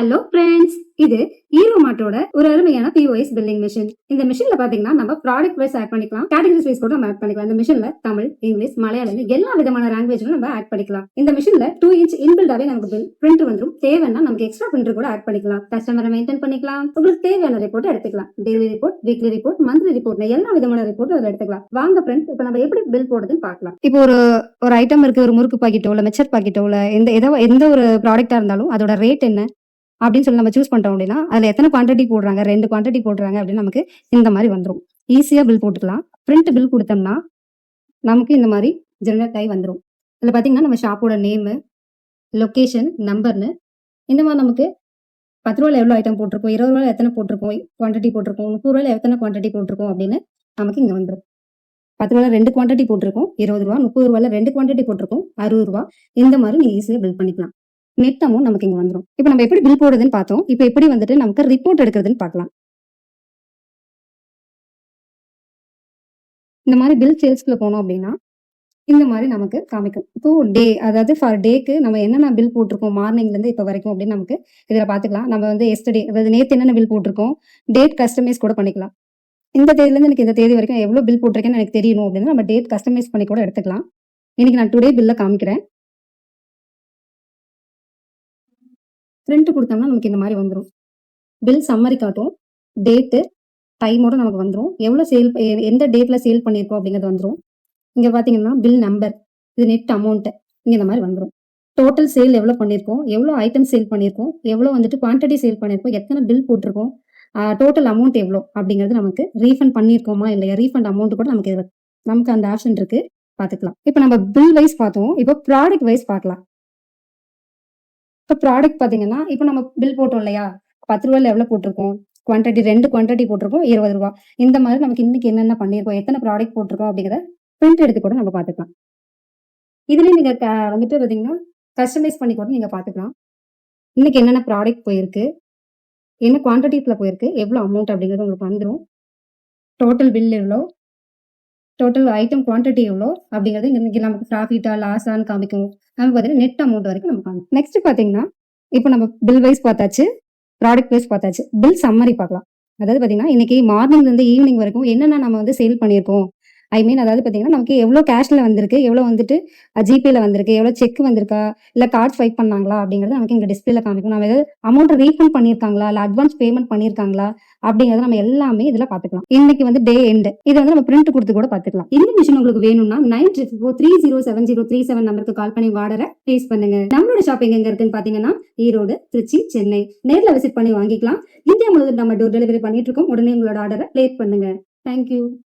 Hello friends, இது ஈரோ மார்ட்டோட ஒரு அருமையான POS பில்லிங் மிஷின். இந்த மிஷின்ல பாத்தீங்கன்னா நம்ம ப்ராடக்ட் வைஸ் ஆட் பண்ணிக்கலாம், கேட்டகரிஸ் வைஸ் கூட நம்ம ஆட் பண்ணிக்கலாம். இந்த மிஷின்ல தமிழ், இங்கிலீஷ், மலையாளம் எல்லா விதமான லாங்குவேஜ்ல நம்ம ஆட் பண்ணிக்கலாம். இந்த மிஷின்ல 2 இன்ச் இன்பில்டாவே நமக்கு பில் பிரிண்ட் வந்துடும். தேவைன்னா நமக்கு எக்ஸ்ட்ரா பிரிண்டர் கூட ஆட் பண்ணிக்கலாம். கஸ்டமரை மெயின்டைன் பண்ணிக்கலாம். உங்களுக்கு தேவையான ரிப்போர்ட் எடுத்துக்கலாம். Daily report, weekly report, monthly report, எல்லா விதமான ரிப்போர்ட் அதில் எடுத்துக்கலாம். வாங்க ஃப்ரெண்ட்ஸ், இப்போ நம்ம எப்படி பில் போடுறதுன்னு பார்க்கலாம். இப்போ ஒரு ஐட்டம் இருக்கு, ஒரு முறுக்கு பாக்கெட்டோ இல்ல மிச்சர் பாக்கெட்டோ இல்ல எந்த ஒரு ப்ராடக்டா இருந்தாலும் அதோட ரேட் என்ன அப்படின்னு சொல்லி நம்ம சூஸ் பண்றோம் அப்படின்னா அதுல எத்தனை குவான்டிட்டி போடுறாங்க, 2 குவான்டிட்டி போடுறாங்க அப்படின்னு நமக்கு இந்த மாதிரி வந்துடும். ஈஸியா பில் போட்டுக்கலாம். பிரிண்ட் பில் கொடுத்தோம்னா நமக்கு இந்த மாதிரி ஜெனரேட் ஆகி வந்துடும். இதுல பாத்தீங்கன்னா நம்ம ஷாப்போட நேமு, லொகேஷன், நம்பர்னு இந்த மாதிரி நமக்கு 10 ரூபாயில எவ்வளவு ஐட்டம் போட்டிருக்கோம், 20 ரூபாயில எத்தனை போட்டிருக்கோம், குவான்டிட்டி போட்டிருக்கோம், 30 ரூபாயில எத்தனை குவான்டிட்டி போட்டிருக்கோம் அப்படின்னு நமக்கு இங்க வந்துடும். 10 ரூபாயில 2 குவான்டிட்டி போட்டிருக்கோம் 20 ரூபா, 30 ரூபாயில 2 குவான்டிட்டி போட்டிருக்கோம் 60 ரூபா. இந்த மாதிரி நீங்க ஈஸியா பில் பண்ணிக்கலாம். நெட் அமௌண்ட் நமக்கு இங்க வந்துடும். இப்போ நம்ம எப்படி பில் போடுறதுன்னு பார்த்தோம். இப்போ எப்படி வந்துட்டு நமக்கு ரிப்போர்ட் எடுக்கிறதுன்னு பார்க்கலாம். இந்த மாதிரி பில் சேல்ஸ்க்குள்ள போனோம் அப்படின்னா இந்த மாதிரி நமக்கு காமிக்கும். இப்போ டே, அதாவது ஃபார் டேக்கு நம்ம என்னென்ன பில் போட்டிருக்கோம் மார்னிங்ல இருந்து இப்போ வரைக்கும் அப்படின்னு நமக்கு இதுல பாத்துக்கலாம். நம்ம வந்து எஸ்டர்டே, அதாவது நேற்று என்னென்ன பில் போட்டிருக்கோம், டேட் கஸ்டமைஸ் கூட பண்ணிக்கலாம். இந்த தேதியில இருந்து எனக்கு இந்த தேதி வரைக்கும் எவ்வளவு பில் போட்டிருக்கேன்னு எனக்கு தெரியணும் அப்படின்னா நம்ம டேட் கஸ்டமைஸ் பண்ணி கூட எடுத்துக்கலாம். இன்னைக்கு நான் டுடே பில்ல காமிக்கிறேன். பிரிண்ட் கொடுத்தோம்னா நமக்கு இந்த மாதிரி வந்துடும். பில் சம்மரி காட்டும், டேட்டு, டைமோட நமக்கு வந்துடும். எவ்வளோ சேல், எந்த டேட்ல சேல் பண்ணியிருக்கோம் அப்படிங்கிறது வந்துடும். இங்க பாத்தீங்கன்னா பில் நம்பர், இது நெட் அமௌண்ட், இங்க இந்த மாதிரி வந்துடும். டோட்டல் சேல் எவ்வளோ பண்ணியிருக்கோம், எவ்வளோ ஐட்டம் சேல் பண்ணியிருக்கோம், எவ்வளோ வந்துட்டு குவான்டிட்டி சேல் பண்ணியிருக்கோம், எத்தனை பில் போட்டிருக்கோம், டோட்டல் அமௌண்ட் எவ்வளோ அப்படிங்கிறது நமக்கு ரீஃபண்ட் பண்ணியிருக்கோமா இல்லையா, ரீஃபண்ட் அமௌண்ட் கூட நமக்கு அந்த ஆப்ஷன் இருக்கு, பார்த்துக்கலாம். இப்போ நம்ம பில் வைஸ் பார்த்தோம். இப்போ ப்ராடக்ட் வைஸ் பார்க்கலாம். இப்போ ப்ராடக்ட் பார்த்தீங்கன்னா இப்போ நம்ம பில் போட்டோம் இல்லையா, 10 ரூபாயில எவ்வளோ போட்டிருக்கோம், குவான்டிட்டி 2 குவான்டிட்டி போட்டிருக்கோம் 20 ரூபா. இந்த மாதிரி நமக்கு இன்னைக்கு என்னென்ன பண்ணியிருக்கோம், எத்தனை ப்ராடக்ட் போட்டிருக்கோம் அப்படிங்கிறத பிரிண்ட் எடுத்து கூட நம்ம பார்த்துக்கலாம். இதுலேயும் நீங்க வந்துட்டு பார்த்தீங்கன்னா கஸ்டமைஸ் பண்ணி கூட நீங்க பார்த்துக்கலாம். இன்னைக்கு என்னென்ன ப்ராடக்ட் போயிருக்கு, என்ன குவான்டிட்டிஸ்ல போயிருக்கு, எவ்வளோ அமௌண்ட் அப்படிங்கிறது உங்களுக்கு வந்துடும். டோட்டல் பில் எவ்வளோ, டோட்டல் ஐட்டம் குவான்டிட்டி எவ்வளோ அப்படிங்கிறது இன்னைக்கு நமக்கு ப்ராஃபிட்டா லாஸான்னு காமிக்கும். நமக்கு பார்த்தீங்கன்னா நெட் அமௌண்ட் வரைக்கும் நம்ம காமிக்கும். நெக்ஸ்ட் பார்த்தீங்கன்னா இப்போ நம்ம பில் வைஸ் பார்த்தாச்சு, ப்ராடக்ட் வைஸ் பார்த்தாச்சு. பில் சம்மரி பார்க்கலாம். அதாவது பார்த்தீங்கன்னா இன்னைக்கு மார்னிங்ல இருந்து ஈவினிங் வரைக்கும் என்னென்ன நம்ம வந்து சேல் பண்ணியிருக்கோம், அதாவது பார்த்தீங்கன்னா நமக்கு எவ்வளோ கேஷ்ல வந்திருக்கு, எவ்வளோ வந்துட்டு ஜிபேல வந்திருக்கு, எவ்வளோ செக் வந்திருக்கா, இல்லை கார்டு ஸ்வைப் பண்ணாங்களா அப்படிங்கிறது நமக்கு இங்கே டிஸ்பிளேல காமிக்கும். நம்ம ஏதாவது அமௌண்ட் ரீஃபண்ட் பண்ணியிருக்காங்களா, இல்லை அட்வான்ஸ் பேமெண்ட் பண்ணியிருக்காங்களா அப்படிங்கிறத நம்ம எல்லாமே இதில் பார்த்துக்கலாம். இன்னைக்கு வந்து டே எண்ட், இதை வந்து நம்ம பிரிண்ட் கொடுத்து கூட பார்த்துக்கலாம். இந்த மிஷின் உங்களுக்கு வேணும்னா 934307037 நம்பருக்கு கால் பண்ணி ஆர்டரை பிளேஸ் பண்ணுங்க. நம்மளோட ஷாப்பிங் எங்க இருக்குன்னு பாத்தீங்கன்னா ஈரோடு, திருச்சி, சென்னை. நேர்ல விசிட் பண்ணி வாங்கிக்கலாம். இந்தியா முழுவதும் நம்ம டோர் டெலிவரி பண்ணிட்டு இருக்கோம். உடனே உங்களோட ஆர்டரை பிளேஸ் பண்ணுங்க. தேங்க்யூ.